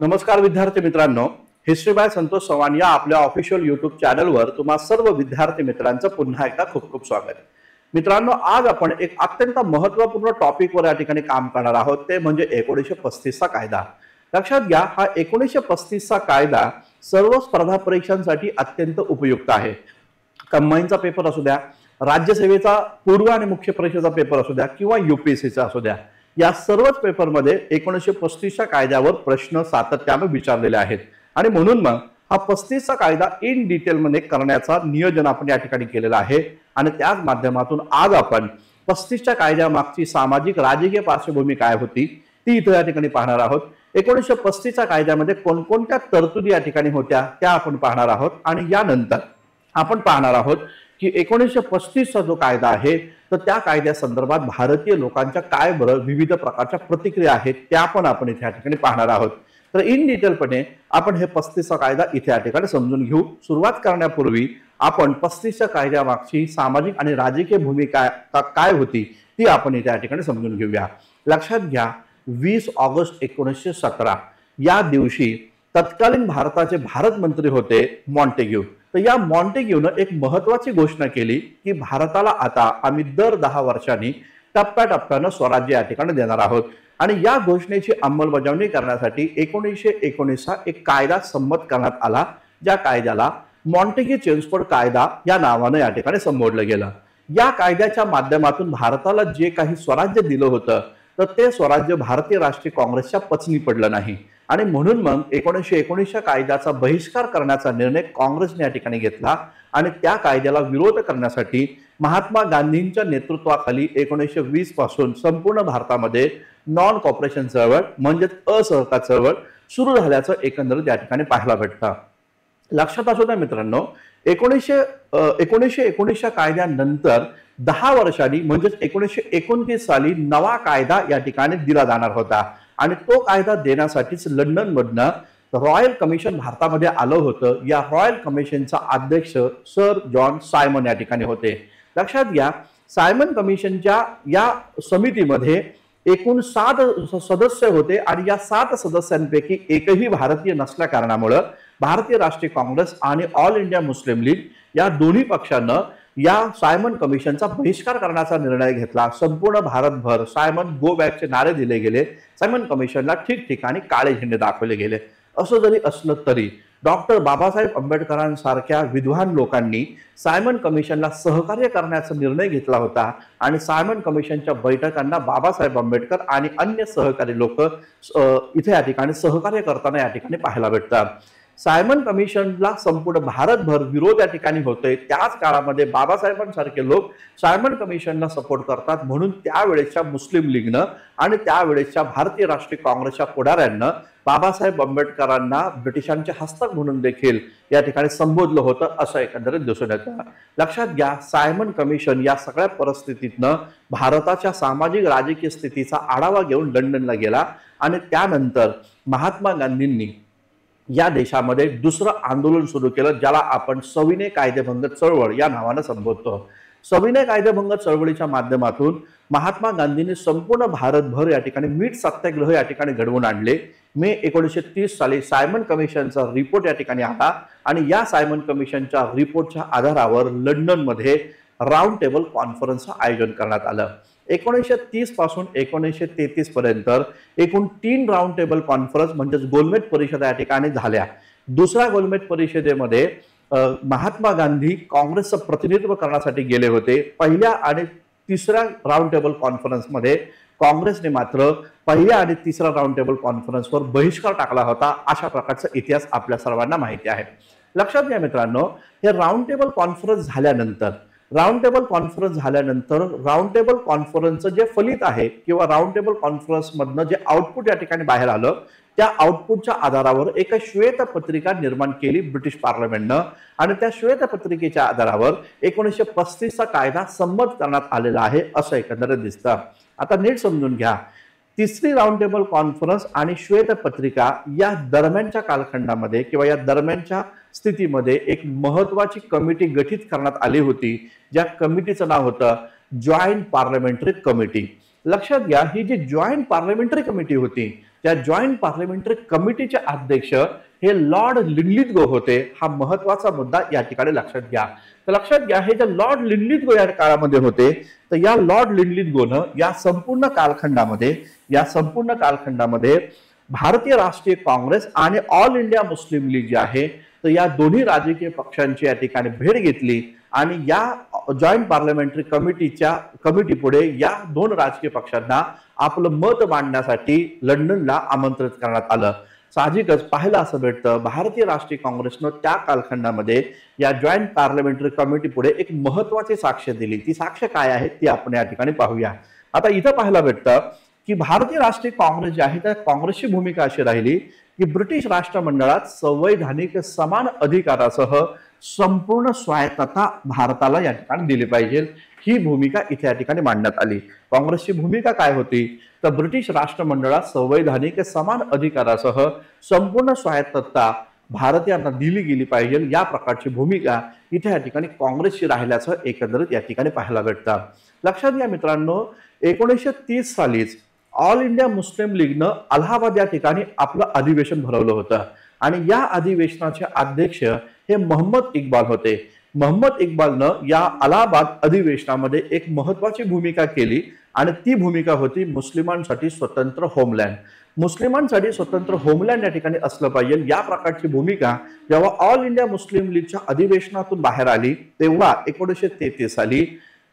नमस्कार विद्यार्थी मित्रांनो, हिस्ट्री बाय संतोष चव्हाण या आपल्या ऑफिशियल यूट्यूब चॅनलवर तुम्हा सर्व विद्यार्थी मित्रांचं पुन्हा एकदा खूप खूप स्वागत. मित्रांनो, आज आपण एक अत्यंत महत्त्वपूर्ण टॉपिकवर या ठिकाणी काम करणार आहोत, ते म्हणजे 1935 चा कायदा. लक्षात घ्या, हा 1935 चा कायदा सर्व स्पर्धा परीक्षांसाठी अत्यंत उपयुक्त आहे. कंबाईनचा पेपर असू द्या, राज्यसेवेचा पूर्व आणि मुख्य परीक्षेचा पेपर असू द्या किंवा यूपीएससीचा असू द्या, या सर्वच पेपरमध्ये 1935 च्या कायद्यावर प्रश्न सातत्याने विचारलेले आहेत. आणि म्हणून मग हा 35 चा कायदा इन डिटेल मध्ये करण्याचा नियोजन आपण या ठिकाणी केलेला आहे. आणि त्याच माध्यमातून आज आपण 35 च्या कायद्यामागची सामाजिक राजकीय पार्श्वभूमी काय होती ती इथे या ठिकाणी पाहणार आहोत. 1935 च्या कायद्यामध्ये कोणकोणत्या तरतुदी या ठिकाणी होत्या त्या आपण पाहणार आहोत. आणि यानंतर आपण पाहणार आहोत की 1935 चा जो कायदा आहे तर त्या कायद्या संदर्भात भारतीय लोकांच्या काय बरं विविध प्रकारच्या प्रतिक्रिया आहेत त्या पण आपण इथे या ठिकाणी पाहणार आहोत. तर इन डिटेलपणे आपण हे 35 चा कायदा इथे या ठिकाणी समजून घेऊ. सुरुवात करण्यापूर्वी आपण 35 च्या कायद्यामागची सामाजिक आणि राजकीय भूमिका काय होती ती आपण इथे या ठिकाणी समजून घेऊया. लक्षात घ्या, 20 ऑगस्ट 1917 या दिवशी तत्कालीन भारताचे भारत मंत्री होते मॉन्टेग्यू. तर या मॉन्टेग्यूनं एक महत्वाची घोषणा केली की भारताला आता आम्ही दर 10 वर्षांनी टप्प्याटप्प्यानं स्वराज्य या ठिकाणी देणार आहोत. आणि या घोषणेची अंमलबजावणी करण्यासाठी 1919 हा एक कायदा संमत करण्यात आला, ज्या कायद्याला मॉन्टेग्यू चेम्सफोर्ड कायदा या नावाने या ठिकाणी संबोधलं गेलं. या कायद्याच्या माध्यमातून भारताला जे काही स्वराज्य दिलं होतं तर ते स्वराज्य भारतीय राष्ट्रीय काँग्रेसच्या पचनी पडलं नाही. आणि म्हणून मग 1919 कायद्याचा बहिष्कार करण्याचा निर्णय काँग्रेसने या ठिकाणी घेतला. आणि त्या कायद्याला विरोध करण्यासाठी महात्मा गांधींच्या नेतृत्वाखाली 1920 पासून संपूर्ण भारतामध्ये नॉन कॉपरेशन चळवळ म्हणजेच असहकार चळवळ सुरू झाल्याचं एकंदरीत या ठिकाणी पाहायला भेटतं. लक्षात असू द्या मित्रांनो, 1919 कायद्यानंतर 10 वर्षांनी म्हणजेच 1929 साली नवा कायदा या ठिकाणी दिला जाणार होता. आणि तो कायदा देण्यासाठीच लंडन मधनं रॉयल कमिशन भारतामध्ये आलं होतं. या रॉयल कमिशनचा अध्यक्ष सर जॉन सायमन या ठिकाणी होते. लक्षात घ्या, सायमन कमिशनच्या या समितीमध्ये एकूण 7 सदस्य होते आणि या 7 सदस्यांपैकी एकही भारतीय नसल्या कारणामुळे भारतीय राष्ट्रीय काँग्रेस आणि ऑल इंडिया मुस्लिम लीग या दोन्ही पक्षांना या सायमन कमिशनचा बहिष्कार करण्याचा निर्णय घेतला. संपूर्ण भारतभर सायमन गो बॅकचे नारे दिले गेले. सायमन कमिशनला ठिकठिकाणी काळे झेंडे दाखवले गेले. असं जरी असलं तरी डॉक्टर बाबासाहेब आंबेडकरांसारख्या विद्वान लोकांनी सायमन कमिशनला सहकार्य करण्याचा निर्णय घेतला होता. आणि सायमन कमिशनच्या बैठकांना बाबासाहेब आंबेडकर आणि अन्य सहकारी लोक इथे या ठिकाणी सहकार्य करताना या ठिकाणी पाहायला भेटतात. सायमन कमिशनला संपूर्ण भारतभर विरोध या ठिकाणी होतोय. त्याच काळामध्ये बाबासाहेबांसारखे लोक सायमन कमिशनला सपोर्ट करतात. म्हणून त्यावेळेच्या मुस्लिम लीगनं आणि त्यावेळेच्या भारतीय राष्ट्रीय काँग्रेसच्या पुढाऱ्यांना बाबासाहेब आंबेडकरांना ब्रिटिशांचे हस्तक म्हणून देखील या ठिकाणी संबोधलं होतं, असं एकंदरीत दिसून येतं. लक्षात घ्या, सायमन कमिशन या सगळ्या परिस्थितीतनं भारताच्या सामाजिक राजकीय स्थितीचा आढावा घेऊन लंडनला गेला. आणि त्यानंतर महात्मा गांधींनी या देशामध्ये दुसरं आंदोलन सुरू केलं, ज्याला आपण सविनय कायदेभंग चळवळ या नावाने संबोधतो. सविनय कायदेभंग चळवळीच्या माध्यमातून महात्मा गांधींनी संपूर्ण भारतभर या ठिकाणी मीठ सत्याग्रह या ठिकाणी घडवून आणले. मे 1930 साली सायमन कमिशनचा रिपोर्ट या ठिकाणी आला. आणि या सायमन कमिशनच्या रिपोर्टच्या आधारावर लंडनमध्ये राऊंड टेबल कॉन्फरन्सचं आयोजन करण्यात आलं. 1930 पासून 1933 पर्यंत एकूण 3 राऊंड टेबल कॉन्फरन्स म्हणजेच गोलमेज परिषदा या ठिकाणी झाल्या. दुसऱ्या गोलमेज परिषदेमध्ये महात्मा गांधी काँग्रेसचं प्रतिनिधित्व करण्यासाठी गेले होते. पहिल्या आणि तिसऱ्या राऊंड टेबल कॉन्फरन्समध्ये काँग्रेसने मात्र पहिल्या आणि तिसऱ्या राऊंड टेबल कॉन्फरन्सवर बहिष्कार टाकला होता. अशा प्रकारचा इतिहास आपल्या सर्वांना माहिती आहे. लक्षात घ्या मित्रांनो, हे राऊंड टेबल कॉन्फरन्स झाल्यानंतर राऊंड टेबल कॉन्फरन्सचं जे फलित आहे किंवा राऊंड टेबल कॉन्फरन्समधनं जे आउटपुट या ठिकाणी बाहेर आलं, त्या आउटपुटच्या आधारावर एक श्वेतपत्रिका निर्माण केली ब्रिटिश पार्लमेंटनं. आणि त्या श्वेतपत्रिकेच्या आधारावर 1935 चा कायदा संमत करण्यात आलेला आहे, असं एकंदरीत दिसतं. आता नीट समजून घ्या, तिसरी राऊंड टेबल कॉन्फरन्स आणि श्वेतपत्रिका या दरम्यानच्या कालखंडामध्ये किंवा या दरम्यानच्या स्थितीमध्ये एक महत्वाची कमिटी गठीत करण्यात आली होती, ज्या कमिटीचं नाव होतं जॉईंट पार्लमेंटरी कमिटी. लक्षात घ्या, ही जी जॉईंट पार्लमेंटरी कमिटी होती त्या जॉईंट पार्लमेंटरी कमिटीचे अध्यक्ष हे लॉर्ड लिनलिथगो होते। हा महत्वाचा मुद्दा या ठिकाणी लक्षात घ्या। तर लक्षात घ्या, हे जे लॉर्ड लिनलिथगो या काळामध्ये होते, तर या लॉर्ड लिनलिथगोनं या संपूर्ण कालखंडामध्ये भारतीय राष्ट्रीय काँग्रेस आणि ऑल इंडिया मुस्लिम लीग जे आहे, तर या दोन्ही राजकीय पक्षांची या ठिकाणी भेट घेतली आणि या जॉईंट पार्लमेंटरी कमिटी पुढे या दोन राजकीय पक्षांना आपलं मत मांडण्यासाठी लंडनला आमंत्रित करण्यात आलं। साहजिकच पाहायला असं भेटतं, भारतीय राष्ट्रीय काँग्रेसनं त्या कालखंडामध्ये या जॉईंट पार्लमेंटरी कमिटी पुढे एक महत्वाची साक्ष दिली। ती साक्ष काय आहे ती आपण या ठिकाणी पाहूया। आता इथं पाहायला भेटतं की भारतीय राष्ट्रीय काँग्रेस जे आहे त्या काँग्रेसची भूमिका अशी राहिली की ब्रिटिश राष्ट्रमंडळात संवैधानिक समान अधिकारासह संपूर्ण स्वायत्तता भारताला या ठिकाणी दिली पाहिजे, ही भूमिका इथे या ठिकाणी मांडण्यात आली। काँग्रेसची भूमिका काय होती, तर ब्रिटिश राष्ट्रमंडळात संवैधानिक समान अधिकारासह संपूर्ण स्वायत्तता भारतीयांना दिली गेली पाहिजे, या प्रकारची भूमिका इथे या ठिकाणी काँग्रेसची राहिल्याचं एकंदरीत या ठिकाणी पाहायला भेटतं। लक्षात घ्या मित्रांनो, 1930 सालीच ऑल इंडिया मुस्लिम लीगनं अलाहाबाद या ठिकाणी आपलं अधिवेशन भरवलं होतं आणि या अधिवेशनाचे अध्यक्ष हे मोहम्मद इक्बाल होते। मोहम्मद इक्बालनं या अलाहाबाद अधिवेशनामध्ये एक महत्वाची भूमिका केली आणि ती भूमिका होती मुस्लिमांसाठी स्वतंत्र होमलँड। मुस्लिमांसाठी स्वतंत्र होमलँड या ठिकाणी असलं पाहिजे, या प्रकारची भूमिका जेव्हा ऑल इंडिया मुस्लिम लीगच्या अधिवेशनातून बाहेर आली तेव्हा 1933 साली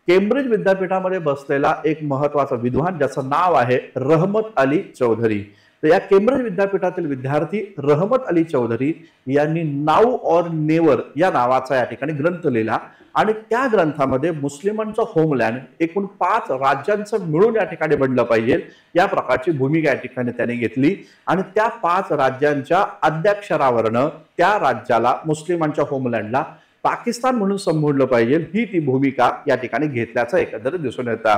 केम्ब्रिज विद्यापीठामध्ये बसलेला एक महत्वाचा विद्वान ज्याचं नाव आहे रहमत अली चौधरी, तर या केम्ब्रिज विद्यापीठातील विद्यार्थी रहमत अली चौधरी यांनी नाऊ और नेवर या नावाचा या ठिकाणी ग्रंथ लिहिला आणि त्या ग्रंथामध्ये मुस्लिमांचं होमलँड एकूण 5 राज्यांचं मिळून या ठिकाणी बनलं पाहिजे, या प्रकारची भूमिका या ठिकाणी त्याने घेतली आणि त्या 5 राज्यांच्या अध्यक्षरावरनं त्या राज्याला, मुस्लिमांच्या होमलँडला पाकिस्तान म्हणून संबोधलं पाहिजे, ही ती भूमिका या ठिकाणी घेतल्याचं एकंदरीत दिसून येतं।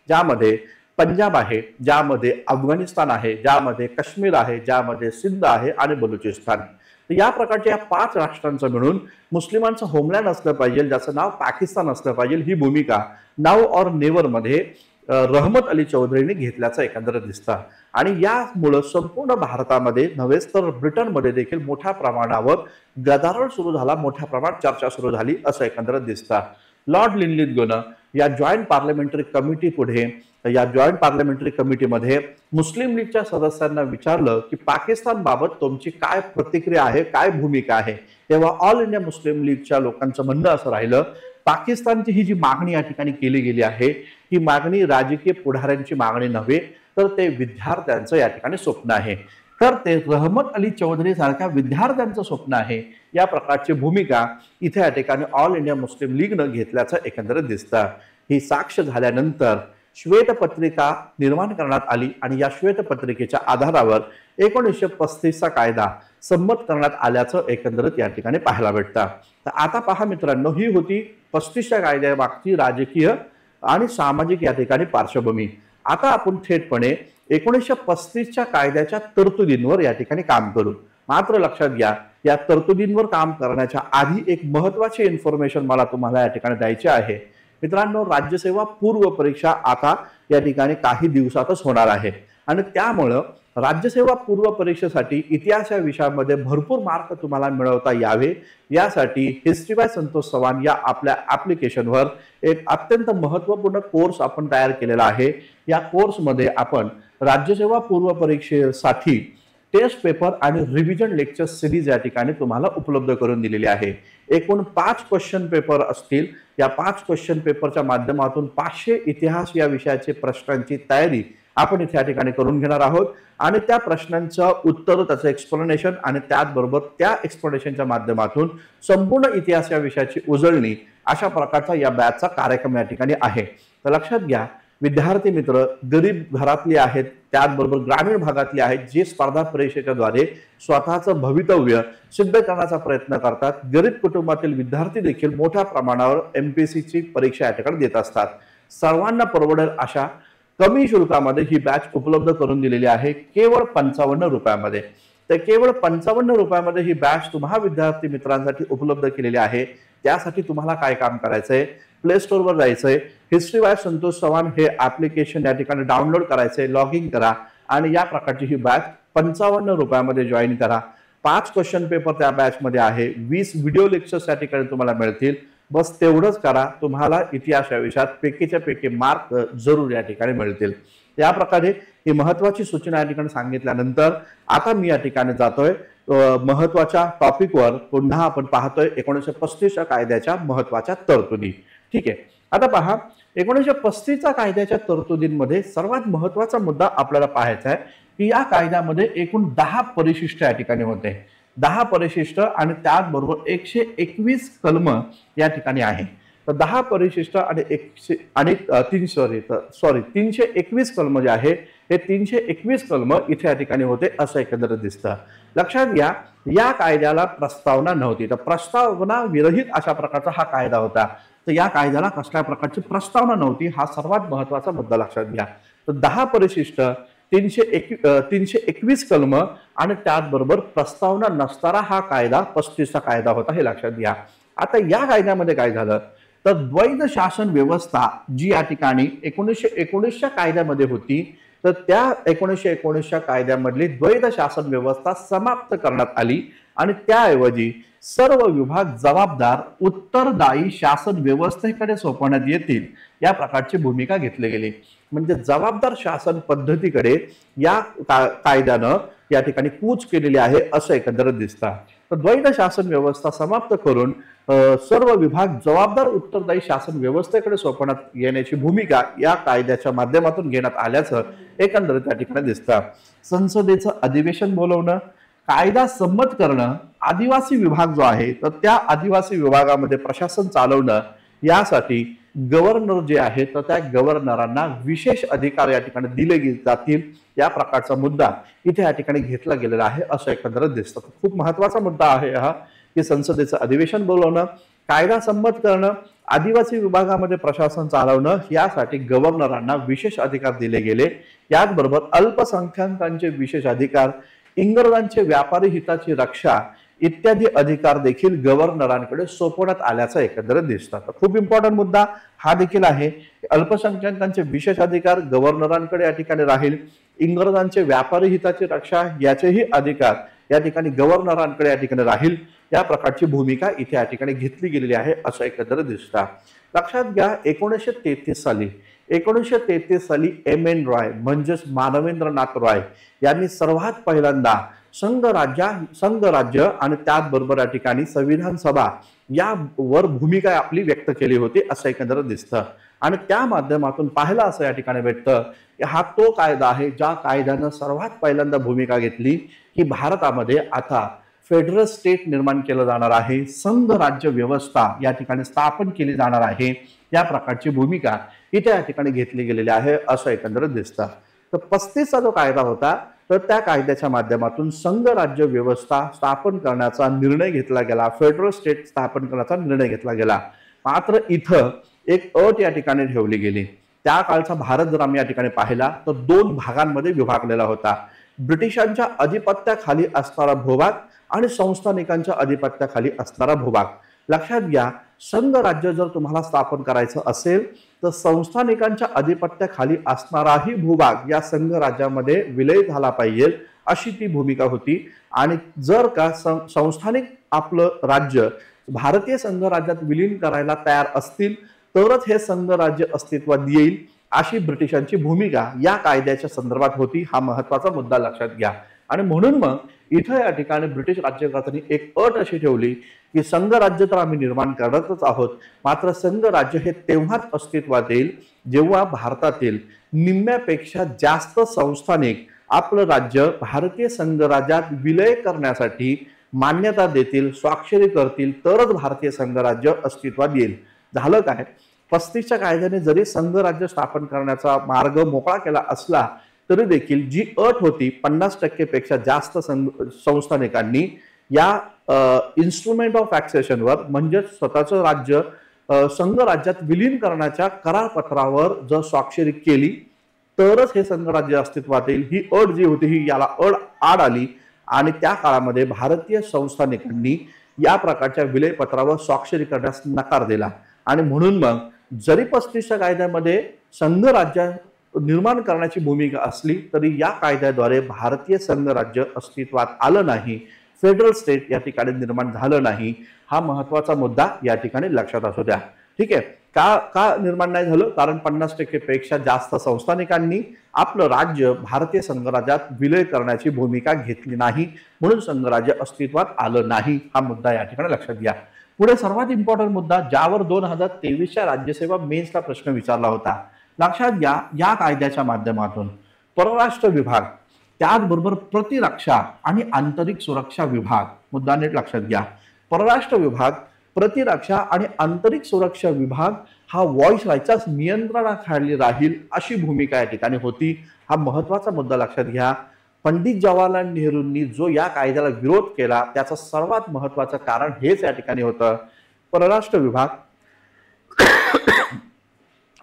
ज्यामध्ये पंजाब आहे, ज्यामध्ये अफगाणिस्तान आहे, ज्यामध्ये काश्मीर आहे, ज्यामध्ये सिंध आहे आणि बलुचिस्तान, तर या प्रकारच्या 5 राष्ट्रांचं मिळून मुस्लिमांचं होमलँड असलं पाहिजे, ज्याचं नाव पाकिस्तान असलं पाहिजे, ही भूमिका नाऊ और नेवर मध्ये रहमत अली चौधरीने घेतल्याचं एकंदरीत दिसतं आणि यामुळे संपूर्ण भारतामध्ये नव्हेच तर ब्रिटनमध्ये देखील मोठ्या प्रमाणावर गदारोळ सुरू झाला, मोठ्या प्रमाणात चर्चा सुरू झाली असं एकंदरीत दिसतं। लॉर्ड लिनलिथगोनं या जॉईंट पार्लमेंटरी कमिटी पुढे, या जॉईंट पार्लमेंटरी कमिटीमध्ये मुस्लिम लीगच्या सदस्यांना विचारलं की पाकिस्तान बाबत तुमची काय प्रतिक्रिया आहे, काय भूमिका आहे, तेव्हा ऑल इंडिया मुस्लिम लीगच्या लोकांचं म्हणणं असं राहिलं, पाकिस्तानची ही जी मागणी या ठिकाणी केली गेली आहे ही मागणी राजकीय पुढाऱ्यांची मागणी नव्हे तर ते विद्यार्थ्यांचं या ठिकाणी स्वप्न आहे, तर ते रहमत अली चौधरी सारख्या विद्यार्थ्यांचं स्वप्न आहे, या प्रकारची भूमिका इथे या ठिकाणी ऑल इंडिया मुस्लिम लीगनं घेतल्याचं एकंदरीत दिसतं। ही साक्ष झाल्यानंतर श्वेतपत्रिका निर्माण करण्यात आली आणि या श्वेतपत्रिकेच्या आधारावर 1935चा कायदा संमत करण्यात आल्याचं एकंदरीत या ठिकाणी पाहायला भेटतं। तर आता पहा मित्रांनो, ही होती 35च्या कायद्यामागची राजकीय आणि सामाजिक या ठिकाणी पार्श्वभूमी। आता आपण थेटपणे 1935च्या कायद्याच्या तरतुदींवर या ठिकाणी काम करू। मात्र लक्षात घ्या, या तरतुदींवर काम करण्याच्या आधी एक महत्वाची इन्फॉर्मेशन मला तुम्हाला या ठिकाणी द्यायची आहे। मित्रांनो, राज्यसेवा पूर्व परीक्षा आता या ठिकाणी काही दिवसातच होणार आहे आणि त्यामुळं राज्यसेवा पूर्व परीक्षेसाठी इतिहास या विषयामध्ये भरपूर मार्क तुम्हाला मिळवता यावे यासाठी हिस्ट्री बाय संतोष चव्हाण या आपल्या ऍप्लिकेशनवर एक अत्यंत महत्त्वपूर्ण कोर्स आपण तयार केलेला आहे। या कोर्समध्ये आपण राज्यसेवा पूर्व परीक्षेसाठी टेस्ट पेपर आणि रिव्हिजन लेक्चर सिरीज या ठिकाणी तुम्हाला उपलब्ध करून दिलेली आहे। एकूण 5 क्वेश्चन पेपर असतील, या 5 क्वेश्चन पेपरच्या माध्यमातून 500 इतिहास या विषयाचे प्रश्नांची तयारी आपण इथे या ठिकाणी करून घेणार आहोत आणि त्या प्रश्नांचं उत्तर, त्याचं एक्सप्लेनेशन आणि त्याचबरोबर त्या एक्सप्लेनेशनच्या माध्यमातून संपूर्ण इतिहास या विषयाची उजळणी, अशा प्रकारचा या बॅचचा कार्यक्रम या ठिकाणी आहे। तर लक्षात घ्या, विद्यार्थी मित्र गरीब घरातले आहेत, त्याचबरोबर ग्रामीण भागातले आहेत, जे स्पर्धा परीक्षेच्या द्वारे स्वतःचं भवितव्य सिद्ध करण्याचा प्रयत्न करतात, गरीब कुटुंबातील विद्यार्थी देखील मोठ्या प्रमाणावर एमपीएससीची परीक्षा या ठिकाणी देत असतात, सर्वांना परवडेल अशा कमी शुल्कामध्ये ही बॅच उपलब्ध करून दिलेली आहे, केवळ 55 रुपयामध्ये। तर केवळ 55 रुपयामध्ये ही बॅच तुम्हा विद्यार्थी मित्रांसाठी उपलब्ध केलेली आहे। त्यासाठी तुम्हाला काय काम करायचंय, प्ले स्टोअरवर जायचंय, हिस्ट्री बाय संतोष चव्हाण हे ऍप्लिकेशन या ठिकाणी डाउनलोड करायचंय, लॉग इन करा आणि या प्रकारची ही बॅच ₹55 जॉईन करा. 5 क्वेश्चन पेपर त्या बॅचमध्ये आहे. 20 व्हिडिओ लेक्चर्स त्या ठिकाणी तुम्हाला मिळतील. बस तेवढंच करा, तुम्हाला इतिहास या विषयात पैकीच्या पैकी मार्क जरूर या ठिकाणी मिळतील. या प्रकारे ही महत्वाची सूचना या ठिकाणी सांगितल्यानंतर आता मी या ठिकाणी जातोय महत्वाच्या टॉपिकवर. पुन्हा आपण पाहतोय 1935च्या कायद्याच्या महत्वाच्या तरतुदी. ठीक आहे, आता पहा 1935च्या कायद्याच्या तरतुदींमध्ये सर्वात महत्वाचा मुद्दा आपल्याला पाहायचा आहे की या कायद्यामध्ये एकूण 10 परिशिष्ट या ठिकाणी होते. 10 परिशिष्ट आणि त्याचबरोबर 121 कलम या ठिकाणी आहे. तर 10 परिशिष्ट आणि 321 कलम जे आहे हे 321 कलम इथे या ठिकाणी होते असं एकंदरीत दिसतं. लक्षात घ्या, या कायद्याला प्रस्तावना नव्हती. तर प्रस्तावना विरहित अशा प्रकारचा हा कायदा होता. तर या कायद्याला कसल्या प्रकारची प्रस्तावना नव्हती, हा सर्वात महत्वाचा मुद्दा लक्षात घ्या. तर 10 परिशिष्ट 321 कलम आणि त्याचबरोबर प्रस्तावना नसणारा हा कायदा 35चा कायदा होता, हे लक्षात घ्या. आता या कायद्यामध्ये काय झालं तर द्वैध शासन व्यवस्था जी या ठिकाणी 1919च्या कायद्यामध्ये होती, तर त्या 1919च्या कायद्यामधली द्वैध शासन व्यवस्था समाप्त करण्यात आली आणि त्याऐवजी सर्व विभाग जबाबदार उत्तरदायी शासन व्यवस्थेकडे सोपवण्यात येतील या प्रकारची भूमिका घेतली गेली. म्हणजे जबाबदार शासन पद्धतीकडे या कायद्यानं या ठिकाणी कूच केलेली आहे असं एकंदरीत दिसतं. तर द्वैध शासन व्यवस्था समाप्त करून सर्व विभाग जबाबदार उत्तरदायी शासन व्यवस्थेकडे सोपवण्यात येण्याची भूमिका या कायद्याच्या माध्यमातून घेण्यात आल्याचं एकंदरीत त्या ठिकाणी दिसतं. संसदेचं अधिवेशन बोलवणं, कायदा संमत करणं, आदिवासी विभाग जो आहे तर त्या आदिवासी विभागामध्ये प्रशासन चालवणं, यासाठी गव्हर्नर जे आहे तर त्या गव्हर्नरांना विशेष अधिकार या ठिकाणी दिले जातील या प्रकारचा मुद्दा इथे या ठिकाणी घेतला गेलेला आहे असं एकंदरीत दिसतं. खूप महत्वाचा मुद्दा आहे हा की संसदेचं अधिवेशन बोलवणं, कायदा संमत करणं, आदिवासी विभागामध्ये प्रशासन चालवणं, यासाठी गव्हर्नरांना विशेष अधिकार दिले गेले. याचबरोबर अल्पसंख्याकांचे विशेष अधिकार, इंग्रजांचे व्यापारी हिताची रक्षा इत्यादी अधिकार देखील गव्हर्नरांकडे सोपवण्यात आल्याचं एकंदरीत दिसतं. तर खूप इम्पॉर्टंट मुद्दा हा देखील आहे. अल्पसंख्याकांचे विशेष अधिकार गव्हर्नरांकडे या ठिकाणी राहील. इंग्रजांचे व्यापारी हिताची रक्षा याचेही अधिकार या ठिकाणी गव्हर्नरांकडे या ठिकाणी राहील. या प्रकारची भूमिका इथे या ठिकाणी घेतली गेलेली आहे असं एकंदरीत दिसतं. लक्षात घ्या 1933 साली M.N. रॉय म्हणजेच मानवेंद्रनाथ रॉय यांनी सर्वात पहिल्यांदा संघ राज्य आणि त्याचबरोबर या ठिकाणी संविधान सभा यावर भूमिका आपली व्यक्त केली होती असं एकंदरीत दिसतं. आणि त्या माध्यमातून पाहायला असं या ठिकाणी भेटतं की हा तो कायदा आहे ज्या कायद्यानं सर्वात पहिल्यांदा भूमिका घेतली की भारतामध्ये आता फेडरल स्टेट निर्माण केलं जाणार आहे, संघ राज्य व्यवस्था या ठिकाणी स्थापन केली जाणार आहे. या प्रकारची भूमिका इथे या ठिकाणी घेतली गेलेली आहे असं एकंदरीत दिसतं. तर 35चा जो कायदा होता तर त्या कायद्याच्या माध्यमातून संघ राज्य व्यवस्था स्थापन करण्याचा निर्णय घेतला गेला, फेडरल स्टेट स्थापन करण्याचा निर्णय घेतला गेला. मात्र इथं एक अट या ठिकाणी ठेवली गेली. त्या काळचा भारत जर आम्ही या ठिकाणी पाहिला तर 2 भागांमध्ये विभागलेला होता. ब्रिटिशांच्या अधिपत्याखाली असणारा भूभाग आणि संस्थानिकांच्या अधिपत्याखाली असणारा भूभाग. लक्षात घ्या, संघ राज्य जर तुम्हाला स्थापन करायचं असेल तर संस्थानिकांच्या अधिपत्याखाली असणाराही भूभाग या संघ राज्यामध्ये विलय झाला पाहिजे अशी ती भूमिका होती. आणि जर का संस्थानिक आपलं राज्य भारतीय संघ राज्यात विलीन करायला तयार असतील तरच हे संघ राज्य अस्तित्वात येईल अशी ब्रिटिशांची भूमिका या कायद्याच्या संदर्भात होती. हा महत्वाचा मुद्दा लक्षात घ्या. आणि म्हणून मग इथं या ठिकाणी ब्रिटिश राज्यकर्त्यांनी एक अट अशी ठेवली की संघ राज्य तर आम्ही निर्माण करतच आहोत, मात्र संघ राज्य हे तेव्हाच अस्तित्वात येईल जेव्हा भारतातील निम्म्यापेक्षा जास्त संस्थानिक आपलं राज्य भारतीय संघ राज्यात विलय करण्यासाठी मान्यता देतील, स्वाक्षरी करतील, तरच भारतीय संघ राज्य अस्तित्वात येईल. झालं काय, 35च्या कायद्याने जरी संघ राज्य स्थापन करण्याचा मार्ग मोकळा केला असला तरी देखील जी अट होती 50% पेक्षा जास्त संस्थानिकांनी या इन्स्ट्रुमेंट ऑफ ॲक्सेशनवर म्हणजे स्वतःचं राज्य संघ राज्यात विलीन करण्याच्या करारपत्रावर जर स्वाक्षरी केली तरच हे संघ राज्य अस्तित्वात येईल. ही अट जी होती ही याला आड आली आणि त्या काळामध्ये भारतीय संस्थानिकांनी या प्रकारच्या विलयपत्रावर स्वाक्षरी करण्यास नकार दिला. आणि म्हणून मग जरी 35च्या कायद्यामध्ये संघ राज्य निर्माण करण्याची भूमिका असली तरी या कायद्याद्वारे भारतीय संघराज्य अस्तित्वात आलं नाही, फेडरल स्टेट या ठिकाणी निर्माण झालं नाही. हा महत्वाचा मुद्दा या ठिकाणी लक्षात असू द्या. ठीक आहे. का का निर्माण नाही झालं? कारण 50% पेक्षा जास्त संस्थानिकांनी आपलं राज्य भारतीय संघराज्यात विलय करण्याची भूमिका घेतली नाही, म्हणून संघराज्य अस्तित्वात आलं नाही. हा मुद्दा या ठिकाणी लक्षात घ्या. पुढे सर्वात इम्पॉर्टंट मुद्दा ज्यावर 2023च्या राज्यसेवा मेन्सला प्रश्न विचारला होता. लक्षात घ्या, या कायद्याच्या माध्यमातून परराष्ट्र विभाग, त्याचबरोबर प्रतिरक्षा आणि आंतरिक सुरक्षा विभाग, मुद्दा नीट लक्षात घ्या, परराष्ट्र विभाग, प्रतिरक्षा आणि आंतरिक सुरक्षा विभाग हा व्हॉइसरॉयच्याच नियंत्रणाखाली राहील अशी भूमिका या ठिकाणी होती. हा महत्वाचा मुद्दा लक्षात घ्या. पंडित जवाहरलाल नेहरूंनी जो या कायद्याला विरोध केला त्याचं सर्वात महत्वाचं कारण हेच या ठिकाणी होतं. परराष्ट्र विभाग,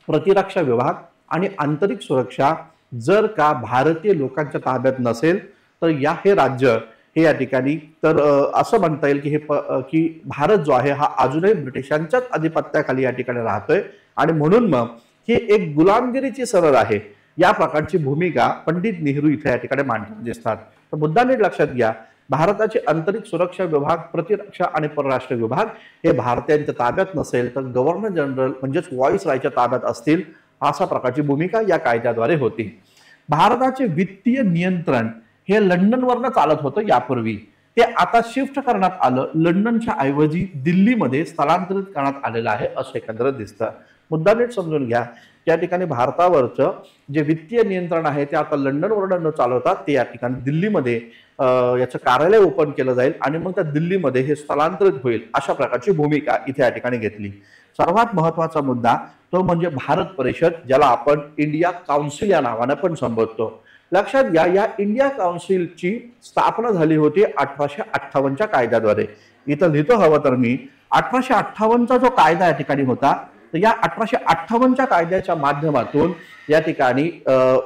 प्रतिरक्षा विभाग आणि आंतरिक सुरक्षा जर का भारतीय लोकांच्या ताब्यात नसेल तर हे राज्य हे या ठिकाणी तर असं म्हणता येईल की भारत जो आहे हा अजूनही ब्रिटिशांच्याच अधिपत्याखाली या ठिकाणी राहतोय आणि म्हणून मग ही एक गुलामगिरीची सरळ आहे. या प्रकारची भूमिका पंडित नेहरू इथे या ठिकाणी मांडताना दिसतात. तर मुद्दा नीट लक्षात घ्या, भारताचे आंतरिक सुरक्षा विभाग, प्रतिरक्षा आणि परराष्ट्र विभाग हे भारतीयांच्या ताब्यात नसेल तर गव्हर्नर जनरल म्हणजेच व्हॉइसरॉयच्या ताब्यात असतील, अशा प्रकारची भूमिका या कायद्याद्वारे होती. भारताचे वित्तीय नियंत्रण हे लंडनवरनं चालत होतं यापूर्वी, ते आता शिफ्ट करण्यात आलं, लंडनच्या ऐवजी दिल्लीमध्ये स्थलांतरित करण्यात आलेलं आहे असं एकंदरीत दिसतं. मुद्दा नीट समजून घ्या, या ठिकाणी भारतावरचं जे वित्तीय नियंत्रण आहे ते आता लंडनवरून न चालवतात ते या ठिकाणी दिल्लीमध्ये याचं कार्यालय ओपन केलं जाईल आणि मग त्या दिल्लीमध्ये हे स्थलांतरित होईल अशा प्रकारची भूमिका इथे या ठिकाणी घेतली. सर्वात महत्वाचा मुद्दा तो म्हणजे भारत परिषद, ज्याला आपण इंडिया काउन्सिल या नावाने पण संबोधतो. लक्षात घ्या, या इंडिया काउन्सिलची स्थापना झाली होती 1858च्या कायद्याद्वारे. इथं लिहितो हवं तर मी, 1858चा जो कायदा या ठिकाणी होता तर या 1858च्या कायद्याच्या माध्यमातून या ठिकाणी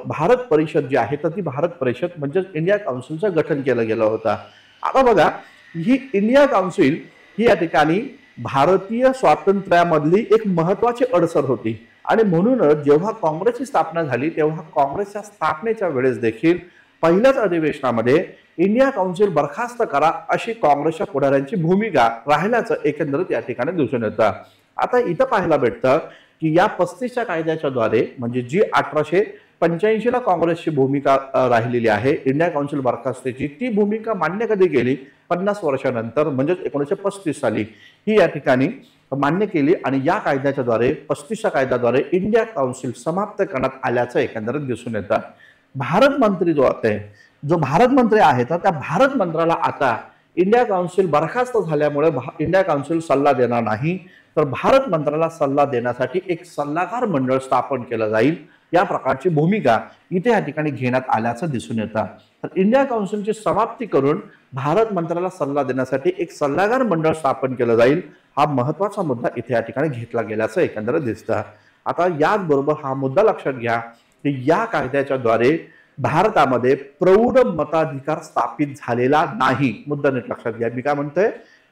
भारत परिषद जी आहे तर ती भारत परिषद म्हणजे इंडिया काउन्सिलचं गठन केलं गेलं होतं. आता बघा, ही इंडिया काउन्सिल ही या ठिकाणी भारतीय स्वातंत्र्यामधली एक महत्वाची अडसर होती आणि म्हणूनच जेव्हा काँग्रेसची स्थापना झाली तेव्हा काँग्रेसच्या स्थापनेच्या वेळेस देखील पहिल्याच अधिवेशनामध्ये इंडिया काउन्सिल बरखास्त करा अशी काँग्रेसच्या पुढाऱ्यांची भूमिका राहिल्याचं एकंदरीत या ठिकाणी दिसून येतं. आता इथं पाहायला भेटतं की या 35च्या कायद्याच्या द्वारे म्हणजे जी 1885ला काँग्रेसची भूमिका राहिलेली आहे इंडिया काउन्सिल बरखास्तीची, ती भूमिका मान्य कधी केली? 50 वर्षानंतर म्हणजे 1935 साली ही या ठिकाणी मान्य केली आणि या कायद्याच्या द्वारे 35च्या कायद्याद्वारे इंडिया काउन्सिल समाप्त करण्यात आल्याचं एकंदरीत दिसून येतं. भारत मंत्री जो भारत मंत्री आहे तर त्या भारत मंत्र्याला आता इंडिया काउन्सिल बरखास्त झाल्यामुळे इंडिया काउन्सिल सल्ला देणार नाही, तर भारत मंत्र्याला सल्ला देण्यासाठी एक सल्लागार मंडळ स्थापन केलं जाईल. या प्रकारची भूमिका इथे या ठिकाणी घेण्यात आल्याचं दिसून येतं. तर इंडिया काउन्सिलची समाप्ती करून भारत मंत्र्याला सल्ला देण्यासाठी एक सल्लागार मंडळ स्थापन केलं जाईल. हा महत्वाचा मुद्दा इथे या ठिकाणी घेतला गेल्याचं एकंदरीत दिसतं. आता याचबरोबर हा मुद्दा लक्षात घ्या की या कायद्याच्या द्वारे भारतामध्ये प्रौढ मताधिकार स्थापित झालेला नाही. मुद्दा नीट लक्षात घ्या, मी काय म्हणतोय,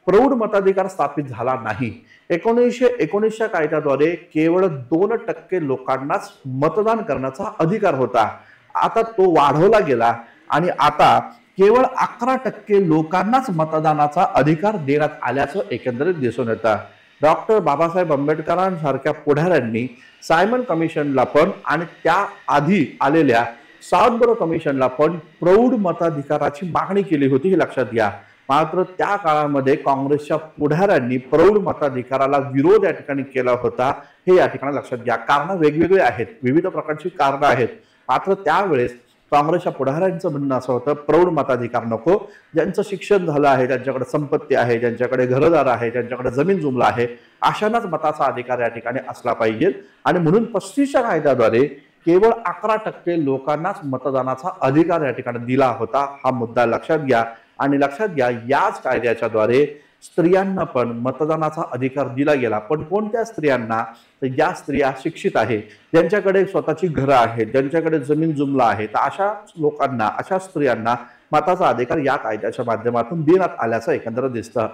प्रौढ मताधिकार स्थापित झाला नाही. 1919च्या कायद्याद्वारे केवळ 2% लोकांनाच मतदान करण्याचा अधिकार होता. आता तो वाढवला गेला आणि आता केवळ 11% लोकांनाच मतदानाचा अधिकार देण्यात आल्याचं एकंदरीत दिसून येतं. डॉक्टर बाबासाहेब आंबेडकरांसारख्या पुढाऱ्यांनी सायमन कमिशनला पण आणि त्या आधी आलेल्या साउथबरो कमिशनला पण प्रौढ मताधिकाराची मागणी केली होती, हे लक्षात घ्या. मात्र त्या काळामध्ये काँग्रेसच्या पुढाऱ्यांनी प्रौढ मताधिकाराला विरोध या ठिकाणी केला होता, हे या ठिकाणी लक्षात घ्या. कारण वेगवेगळे आहेत, विविध प्रकारची कारणं आहेत. मात्र त्यावेळेस काँग्रेसच्या पुढाऱ्यांचं म्हणणं असं होतं प्रौढ मताधिकार नको, ज्यांचं शिक्षण झालं आहे, ज्यांच्याकडे संपत्ती आहे, ज्यांच्याकडे घरदार आहे, ज्यांच्याकडे जमीन जुमला आहे, अशांनाच मताचा अधिकार या ठिकाणी असला पाहिजे. आणि म्हणून 35च्या कायद्याद्वारे केवळ 11% लोकांनाच मतदानाचा अधिकार या ठिकाणी दिला होता. हा मुद्दा लक्षात घ्या. आणि लक्षात घ्या, याच कायद्याच्या द्वारे स्त्रियांना पण मतदानाचा अधिकार दिला गेला. पण कोणत्या स्त्रियांना? तर ज्या स्त्रिया शिक्षित आहेत, ज्यांच्याकडे स्वतःची घरं आहेत, ज्यांच्याकडे जमीन जुमला आहे, तर अशा लोकांना, अशा स्त्रियांना मताचा अधिकार या कायद्याच्या माध्यमातून देण्यात आल्याचं एकंदरीत दिसतं.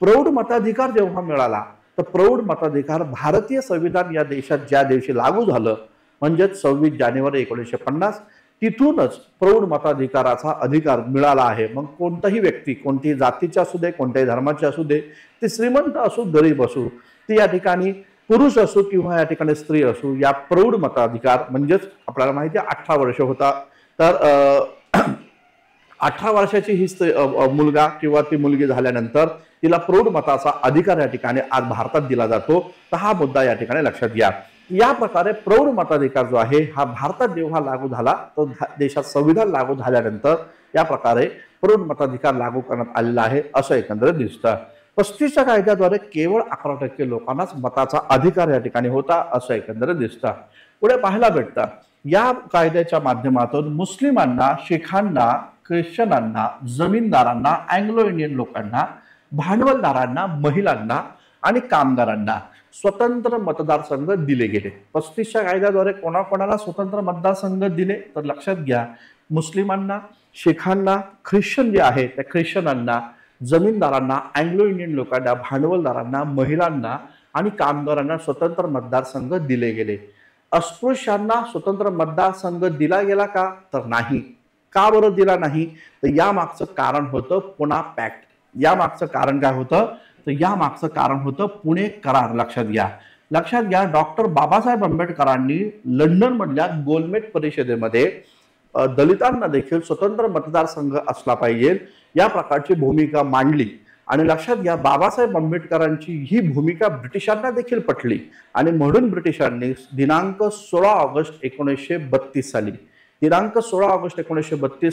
प्रौढ मताधिकार जेव्हा मिळाला तर प्रौढ मताधिकार भारतीय संविधान या देशात ज्या दिवशी लागू झालं म्हणजेच 26 जानेवारी 1950 तिथूनच प्रौढ मताधिकाराचा अधिकार मिळाला आहे। मग कोणताही व्यक्ती कोणत्याही जातीचा असू दे, कोणत्याही धर्माचे असू दे, ती श्रीमंत असो गरीब असो, ती या ठिकाणी पुरुष असो किंवा या ठिकाणी स्त्री असो, या प्रौढ मताधिकार म्हणजेच आपल्याला माहिती आहे 18 वर्ष होता, तर 18 वर्षाची ही मुलगा किंवा ती मुलगी झाल्यानंतर तिला प्रौढ मताचा अधिकार या ठिकाणी आज भारतात दिला जातो। तर हा मुद्दा या ठिकाणी लक्षात घ्या। या प्रकारे प्रौढ मताधिकार जो आहे हा भारतात जेव्हा लागू झाला तो देशात संविधान लागू झाल्यानंतर या प्रकारे प्रौढ मताधिकार लागू करण्यात आलेला आहे असं एकंदरीत दिसतं। 35च्या कायद्याद्वारे केवळ 11% लोकांनाच मताचा अधिकार या ठिकाणी होता असं एकंदरीत दिसतं। पुढे पाहायला भेटतं या कायद्याच्या माध्यमातून मुस्लिमांना, शीखांना, ख्रिश्चनांना, जमीनदारांना, अँग्लो इंडियन लोकांना, भांडवलदारांना, महिलांना आणि कामगारांना स्वतंत्र मतदारसंघ दिले गेले। 35च्या कायद्याद्वारे कोणाकोणाला स्वतंत्र मतदारसंघ दिले तर लक्षात घ्या, मुस्लिमांना, शीखांना, ख्रिश्चन जे आहे त्या ख्रिश्चनांना, जमीनदारांना, अँग्लो इंडियन लोकांना, भांडवलदारांना, महिलांना आणि कामगारांना स्वतंत्र मतदारसंघ दिले गेले। अस्पृश्यांना स्वतंत्र मतदारसंघ दिला गेला का तर नाही। का बरं दिला नाही तर या मागचं कारण होतं पुणे पॅक्ट। या मागचं कारण काय होतं तर या मागचं कारण होतं पुणे करार। लक्षात घ्या डॉक्टर बाबासाहेब आंबेडकरांनी लंडन मधल्या गोलमेज परिषदेमध्ये दलितांना देखील स्वतंत्र मतदारसंघ असला पाहिजे या प्रकारची भूमिका मांडली। आणि लक्षात घ्या बाबासाहेब आंबेडकरांची ही भूमिका ब्रिटिशांना देखील पटली आणि म्हणून ब्रिटिशांनी दिनांक 16 ऑगस्ट 1932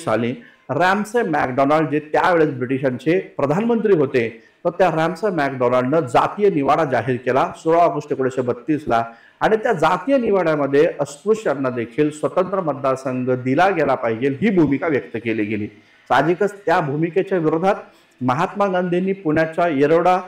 साली रॅमसे मॅकडोनाल्ड जे त्यावेळेस ब्रिटिशांचे प्रधानमंत्री होते तर त्या रॅमसे मॅकडोनाल्डनं जातीय निवाडा जाहीर केला 16 ऑगस्ट 1932 आणि त्या जातीय निवाड्यामध्ये अस्पृश्यांना देखील स्वतंत्र मतदारसंघ दिला गेला पाहिजे ही भूमिका व्यक्त केली गेली। साहजिकच त्या भूमिकेच्या विरोधात महात्मा गांधींनी पुण्याच्या येरवडा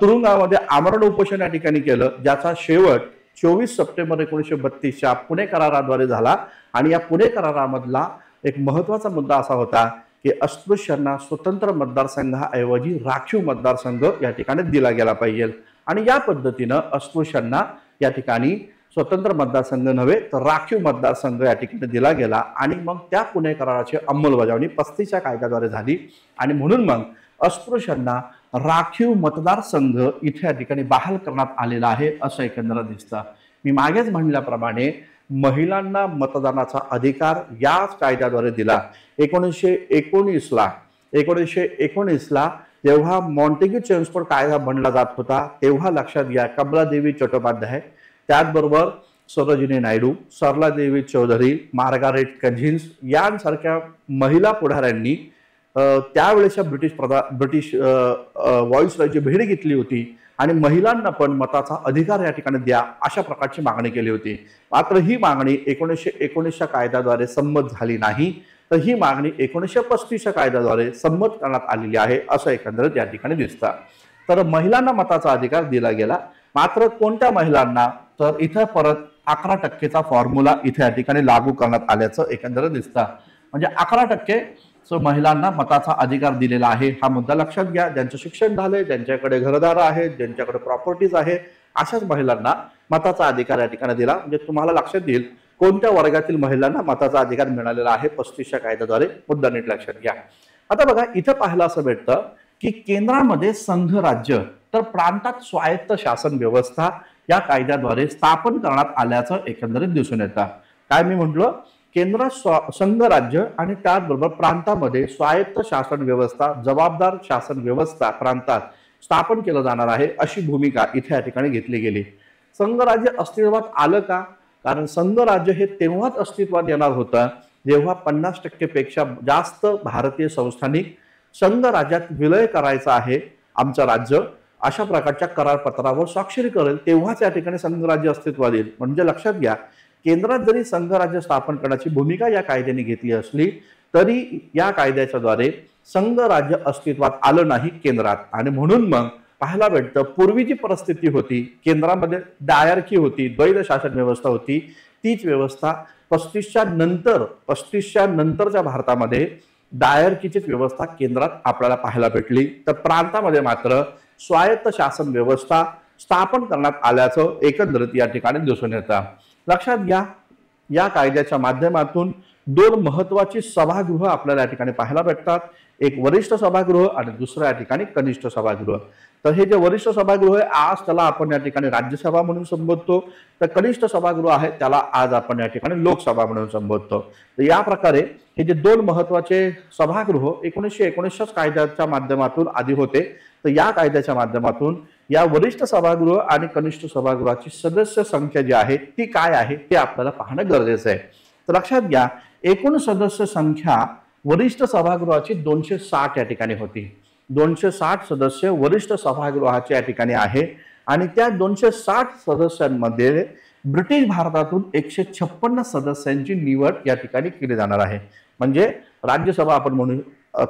तुरुंगामध्ये आमरण उपोषण या ठिकाणी केलं, ज्याचा शेवट 24 सप्टेंबर 1932च्या पुणे कराराद्वारे झाला। आणि या पुणे करारामधला एक महत्वाचा मुद्दा असा होता की अस्पृश्यांना स्वतंत्र मतदारसंघाऐवजी राखीव मतदारसंघ या ठिकाणी दिला गेला पाहिजे आणि या पद्धतीनं अस्पृश्यांना या ठिकाणी स्वतंत्र मतदारसंघ नव्हे तर राखीव मतदारसंघ या ठिकाणी दिला गेला। आणि मग त्या पुणे कराराची अंमलबजावणी 35च्या कायद्याद्वारे झाली आणि म्हणून मग अस्पृश्यांना राखीव मतदारसंघ इथे या ठिकाणी बहाल करण्यात आलेला आहे असं एकंदरीत दिसतं। मी मागेच म्हणल्याप्रमाणे महिलांना मतदानाचा अधिकार याच कायद्याद्वारे दिला 1919ला जेव्हा मॉन्टेग्यू चेम्सफोर्ड कायदा बनला जात होता तेव्हा लक्षात घ्या कमलादेवी चट्टोपाध्याय, त्याचबरोबर सरोजिनी नायडू, सरलादेवी चौधरी, मार्गारेट कझिन्स यांसारख्या महिला पुढाऱ्यांनी त्यावेळेच्या ब्रिटिश व्हॉइसरॉयची भेट घेतली होती आणि महिलांना पण मताचा अधिकार या ठिकाणी द्या अशा प्रकारची मागणी केली होती। मात्र ही मागणी 1919च्या कायद्याद्वारे संमत झाली नाही तर ही मागणी 1935च्या कायद्याद्वारे संमत करण्यात आलेली आहे असं एकंदरीत या ठिकाणी दिसतं। तर महिलांना मताचा अधिकार दिला गेला, मात्र कोणत्या महिलांना तर इथे परत 11%चा फॉर्म्युला इथे या ठिकाणी लागू करण्यात आल्याचं एकंदरीत दिसतं। म्हणजे 11% महिलांना मताचा अधिकार दिलेला आहे हा मुद्दा लक्षात घ्या। ज्यांचं शिक्षण झालंय, ज्यांच्याकडे घरदार आहेत, ज्यांच्याकडे प्रॉपर्टीज आहे अशाच महिलांना मताचा अधिकार या ठिकाणी दिला। म्हणजे तुम्हाला लक्षात येईल कोणत्या वर्गातील महिलांना मताचा अधिकार मिळालेला आहे 35च्या कायद्याद्वारे, मुद्दा नीट लक्षात घ्या। आता बघा इथं पाहायला असं भेटतं की केंद्रामध्ये संघ राज्य तर प्रांतात स्वायत्त शासन व्यवस्था या कायद्याद्वारे स्थापन करण्यात आल्याचं एकंदरीत दिसून येतं। काय मी म्हटलं, केंद्रात संघ राज्य आणि त्याचबरोबर प्रांतामध्ये स्वायत्त शासन व्यवस्था, जबाबदार शासन व्यवस्था प्रांतात स्थापन केलं जाणार आहे अशी भूमिका इथे या ठिकाणी घेतली गेली। संघ राज्य अस्तित्वात आलं का? कारण संघ राज्य हे तेव्हाच अस्तित्वात येणार होतं जेव्हा 50% पेक्षा जास्त भारतीय संस्थानिक संघ राज्यात विलय करायचा आहे आमचं राज्य अशा प्रकारच्या करारपत्रावर स्वाक्षरी करेल तेव्हाच या ठिकाणी संघ राज्य अस्तित्वात येईल। म्हणजे लक्षात घ्या केंद्रात जरी संघ राज्य स्थापन करण्याची भूमिका या कायद्याने घेतली असली तरी या कायद्याच्या द्वारे संघ राज्य अस्तित्वात आलं नाही केंद्रात। आणि म्हणून मग पाहायला भेटतं पूर्वी जी परिस्थिती होती केंद्रामध्ये डायरकी होती, द्वैध शासन व्यवस्था होती, तीच व्यवस्था 35च्या नंतरच्या भारतामध्ये डायरकीचीच व्यवस्था केंद्रात आपल्याला पाहायला भेटली। तर प्रांतामध्ये मात्र स्वायत्त शासन व्यवस्था स्थापन करण्यात आल्याचं एकंदरीत या ठिकाणी दिसून येतं। लक्षात घ्या या कायद्याच्या माध्यमातून दोन महत्वाची सभागृह आपल्याला या ठिकाणी पाहायला भेटतात, एक वरिष्ठ सभागृह आणि दुसऱ्या या ठिकाणी कनिष्ठ सभागृह। तर हे जे वरिष्ठ सभागृह आहे आज त्याला आपण या ठिकाणी राज्यसभा म्हणून संबोधतो, तर कनिष्ठ सभागृह आहे त्याला आज आपण या ठिकाणी लोकसभा म्हणून संबोधतो। तर या प्रकारे हे जे दोन महत्वाचे सभागृह 1919 कायद्याच्या माध्यमातून आधी होते, तर या कायद्याच्या माध्यमातून या वरिष्ठ सभागृह आणि कनिष्ठ सभागृहाची सदस्य संख्या जी आहे ती काय आहे ते आपल्याला पाहणं गरजेचं आहे। तर लक्षात घ्या, एकूण सदस्य संख्या वरिष्ठ सभागृहाची 260 या ठिकाणी होती। 260 सदस्य वरिष्ठ सभागृहाचे या ठिकाणी आहे आणि त्या 260 सदस्यांमध्ये ब्रिटिश भारतातून 156 सदस्यांची निवड या ठिकाणी केली जाणार आहे। म्हणजे राज्यसभा आपण म्हणून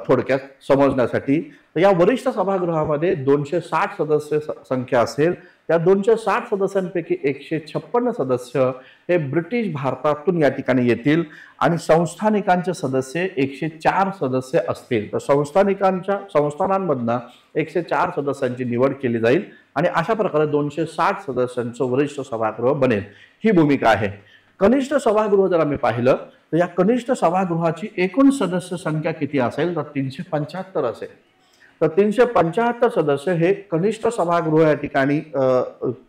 थोडक्यात समजण्यासाठी, तर या वरिष्ठ सभागृहामध्ये 260 सदस्य संख्या असेल, त्या 260 सदस्यांपैकी 156 सदस्य हे ब्रिटिश भारतातून या ठिकाणी येतील आणि संस्थानिकांचे सदस्य 104 सदस्य असतील। तर संस्थानांमधनं 104 सदस्यांची निवड केली जाईल आणि अशा प्रकारे 260 सदस्यांचं वरिष्ठ सभागृह बनेल, ही भूमिका आहे। कनिष्ठ सभागृह जर आम्ही पाहिलं तर या कनिष्ठ सभागृहाची एकूण सदस्य संख्या किती असेल तर 375 असेल। तर 375 सदस्य हे कनिष्ठ सभागृह या ठिकाणी